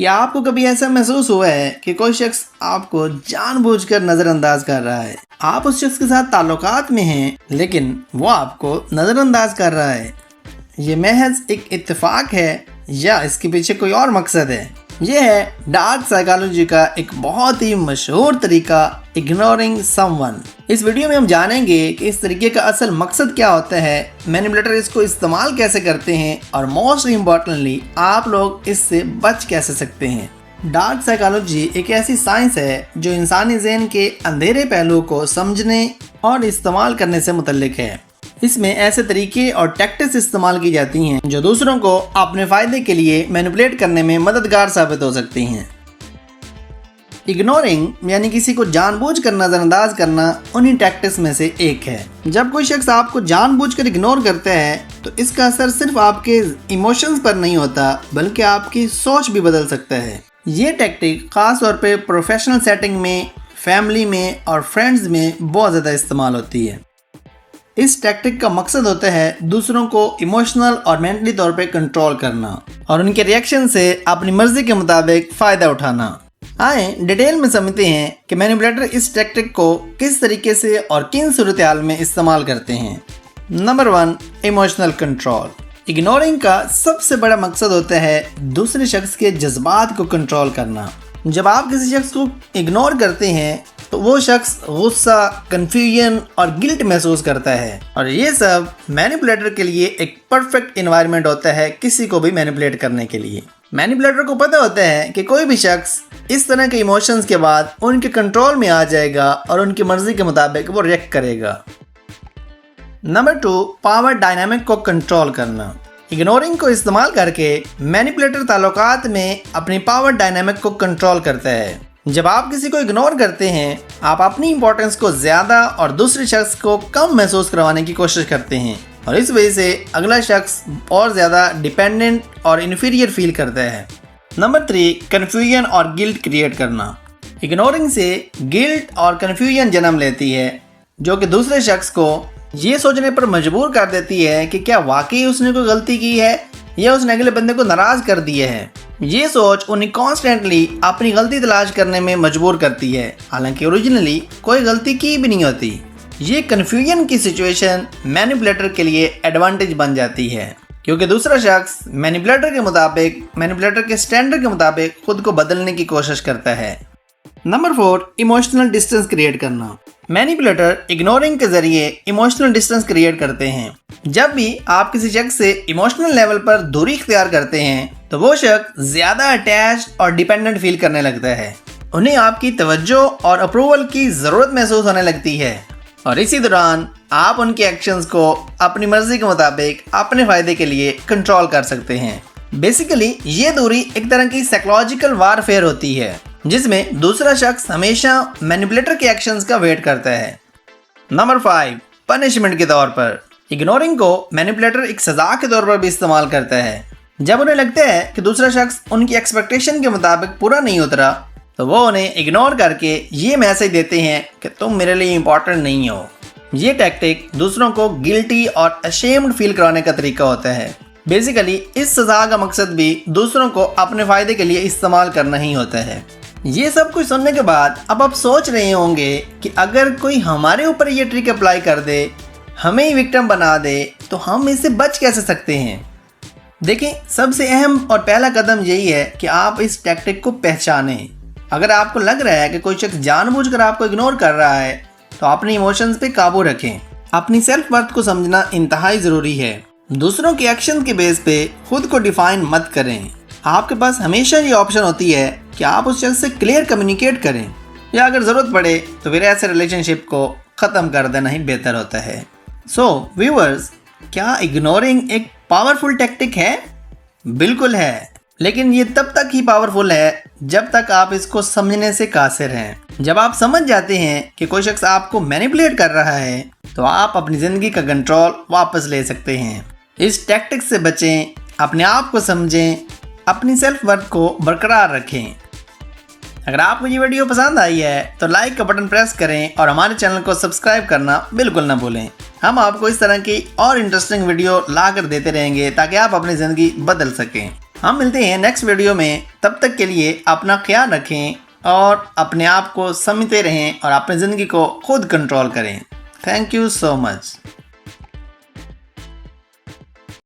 या आपको कभी ऐसा महसूस हुआ है कि कोई शख्स आपको जानबूझकर नजरअंदाज कर रहा है? आप उस शख्स के साथ ताल्लुकात में हैं, लेकिन वो आपको नजरअंदाज कर रहा है। ये महज एक इत्तेफाक है या इसके पीछे कोई और मकसद है? यह है डार्क साइकोलॉजी का एक बहुत ही मशहूर तरीका, इग्नोरिंग समवन। इस वीडियो में हम जानेंगे कि इस तरीके का असल मकसद क्या होता है, मैनिपुलेटर इसको इस्तेमाल कैसे करते हैं और मोस्ट इम्पॉर्टेंटली आप लोग इससे बच कैसे सकते हैं। डार्क साइकोलॉजी एक ऐसी साइंस है जो इंसानी ज़हन के अंधेरे पहलुओं को समझने और इस्तेमाल करने से मुतल्लिक है। इसमें ऐसे तरीके और टैक्टिक्स इस्तेमाल की जाती हैं जो दूसरों को अपने फ़ायदे के लिए मैनिपुलेट करने में मददगार साबित हो सकती हैं। इग्नोरिंग यानी किसी को जानबूझकर नज़रअंदाज करना उन्हीं टैक्टिक्स में से एक है। जब कोई शख्स आपको जानबूझकर इग्नोर करता है तो इसका असर सिर्फ आपके इमोशंस पर नहीं होता बल्कि आपकी सोच भी बदल सकता है। ये टैक्टिक ख़ास तौर पे प्रोफेशनल सेटिंग में, फैमिली में और फ्रेंड्स में बहुत ज़्यादा इस्तेमाल होती है। इस टैक्टिक का मकसद होता है दूसरों को इमोशनल और मेंटली तौर पे कंट्रोल करना और उनके रिएक्शन से अपनी मर्जी के मुताबिक फ़ायदा उठाना। आए डिटेल में समझते हैं कि मैनिपुलेटर इस टैक्टिक को किस तरीके से और किन सूरत हाल में इस्तेमाल करते हैं। Number 1, emotional control. इग्नोरिंग का सबसे बड़ा मकसद होता है दूसरे शख्स के जज्बात को कंट्रोल करना। जब आप किसी शख्स को इग्नोर करते हैं तो वो शख्स गुस्सा, कन्फ्यूजन और गिल्ट महसूस करता है और ये सब मैनिपुलेटर के लिए एक परफेक्ट एनवायरनमेंट होता है किसी को भी मैनिपुलेट करने के लिए। मैनिपुलेटर को पता होता है कि कोई भी शख्स इस तरह के इमोशंस के बाद उनके कंट्रोल में आ जाएगा और उनकी मर्जी के मुताबिक वो रिएक्ट करेगा। नंबर 2, पावर डायनामिक को कंट्रोल करना। इग्नोरिंग को इस्तेमाल करके मैनिपुलेटर ताल्लुकात में अपनी पावर डायनामिक को कंट्रोल करता है। जब आप किसी को इग्नोर करते हैं आप अपनी इंपॉर्टेंस को ज़्यादा और दूसरे शख्स को कम महसूस करवाने की कोशिश करते हैं और इस वजह से अगला शख्स और ज़्यादा डिपेंडेंट और इन्फीरियर फील करता है। नंबर 3, कन्फ्यूजन और गिल्ट क्रिएट करना। इग्नोरिंग से गिल्ट और कन्फ्यूजन जन्म लेती है जो कि दूसरे शख्स को ये सोचने पर मजबूर कर देती है कि क्या वाकई उसने कोई गलती की है या उसने अगले बंदे को नाराज़ कर दिया है। ये सोच उन्हें कॉन्स्टेंटली अपनी गलती तलाश करने में मजबूर करती है, हालांकि ओरिजिनली कोई गलती की भी नहीं होती। ये कन्फ्यूजन की सिचुएशन मैनिपुलेटर के लिए एडवांटेज बन जाती है क्योंकि दूसरा शख्स मैनिपुलेटर के स्टैंडर्ड के मुताबिक खुद को बदलने की कोशिश करता है। नंबर 4, इमोशनल डिस्टेंस क्रिएट करना। मैनिपुलेटर इग्नोरिंग के जरिए इमोशनल डिस्टेंस क्रिएट करते हैं। जब भी आप किसी शख्स से इमोशनल लेवल पर दूरी इख्तियार करते हैं तो वो शख्स ज़्यादा अटैच और डिपेंडेंट फील करने लगता है। उन्हें आपकी तवज्जो और अप्रूवल की ज़रूरत महसूस होने लगती है और इसी दौरान आप उनके एक्शंस को अपनी मर्जी के मुताबिक अपने फ़ायदे के लिए कंट्रोल कर सकते हैं। बेसिकली ये दूरी एक तरह की साइकोलॉजिकल वारफेयर होती है जिसमें दूसरा शख्स हमेशा मैनिपुलेटर के एक्शंस का वेट करता है। नंबर 5, पनिशमेंट के तौर पर। इग्नोरिंग को मैनिपुलेटर एक सज़ा के तौर पर भी इस्तेमाल करता है। जब उन्हें लगता है कि दूसरा शख्स उनकी एक्सपेक्टेशन के मुताबिक पूरा नहीं उतरा तो वो उन्हें इग्नोर करके ये मैसेज देते हैं कि तुम मेरे लिए इम्पोर्टेंट नहीं हो। ये टैक्टिक दूसरों को गिल्टी और अशेम्ड फील कराने का तरीका होता है। बेसिकली इस सज़ा का मकसद भी दूसरों को अपने फ़ायदे के लिए इस्तेमाल करना ही होता है। ये सब कुछ सुनने के बाद अब आप सोच रहे होंगे कि अगर कोई हमारे ऊपर ये ट्रिक अप्लाई कर दे, हमें ही विक्टिम बना दे, तो हम इससे बच कैसे सकते हैं। देखें, सबसे अहम और पहला कदम यही है कि आप इस टैक्टिक को पहचानें। अगर आपको लग रहा है कि कोई शख्स जानबूझकर आपको इग्नोर कर रहा है तो अपने इमोशंस पे काबू रखें। अपनी सेल्फ वर्थ को समझना इंतहाई ज़रूरी है। दूसरों के एक्शन के बेस पे खुद को डिफाइन मत करें। आपके पास हमेशा ये ऑप्शन होती है कि आप उस शख्स से क्लियर कम्युनिकेट करें या अगर ज़रूरत पड़े तो फिर ऐसे रिलेशनशिप को ख़त्म कर देना ही बेहतर होता है। सो व्यूअर्स, क्या इग्नोरिंग एक पावरफुल टैक्टिक है? बिल्कुल है, लेकिन ये तब तक ही पावरफुल है जब तक आप इसको समझने से कासिर हैं। जब आप समझ जाते हैं कि कोई शख्स आपको मैनिपुलेट कर रहा है तो आप अपनी ज़िंदगी का कंट्रोल वापस ले सकते हैं। इस टैक्टिक से बचें, अपने आप को समझें, अपनी सेल्फ वर्थ को बरकरार रखें। अगर आपको ये वीडियो पसंद आई है तो लाइक का बटन प्रेस करें और हमारे चैनल को सब्सक्राइब करना बिल्कुल ना भूलें। हम आपको इस तरह की और इंटरेस्टिंग वीडियो ला कर देते रहेंगे ताकि आप अपनी ज़िंदगी बदल सकें। हम मिलते हैं नेक्स्ट वीडियो में, तब तक के लिए अपना ख्याल रखें और अपने आप को समझते रहें और अपनी ज़िंदगी को खुद कंट्रोल करें। Thank you so much.